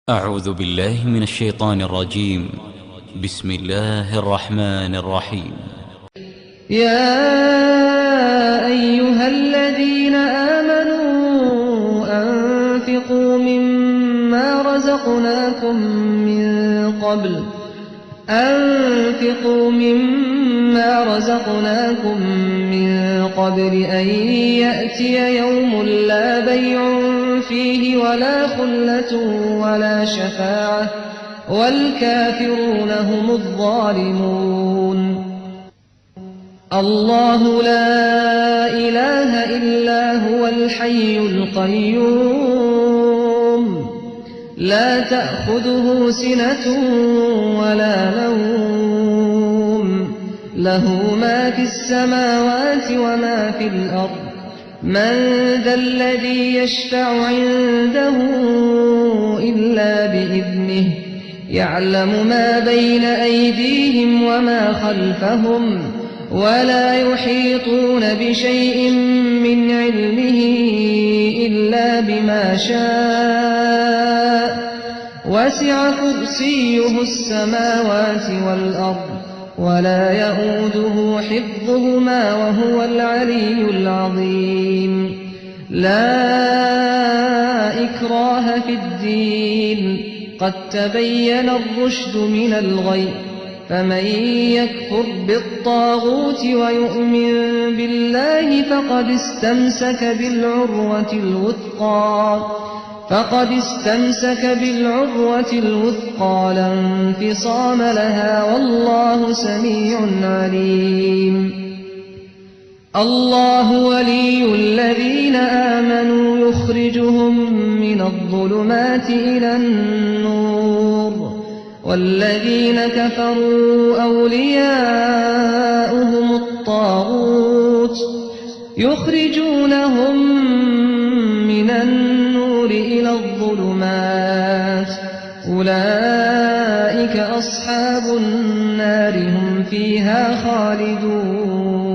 أعوذ بالله من الشيطان الرجيم. بسم الله الرحمن الرحيم. يا أيها الذين آمنوا أنفقوا مما رزقناكم من قبل أن يأتي يوم لا بيع فيه ولا خلة ولا شفاعة والكافرون هم الظالمون. الله لا إله إلا هو الحي القيوم لا تأخذه سنة ولا نوم له ما في السماوات وما في الأرض من ذا الذي يشفع عنده إلا بإذنه يعلم ما بين أيديهم وما خلفهم ولا يحيطون بشيء من علمه إلا بما شاء وسع كرسيه السماوات والأرض ولا يئوده حفظهما وهو العلي العظيم. لا إكراه في الدين قد تبين الرشد من الغي فمن يكفر بالطاغوت ويؤمن بالله فقد استمسك بالعروة الوثقى لا انفصام لها والله سميع عليم. الله ولي الذين آمنوا يخرجهم من الظلمات إلى النور والذين كفروا أولياؤهم الطاغوت يخرجونهم من النور إلى الظلمات أولئك أصحاب النار هم فيها خالدون.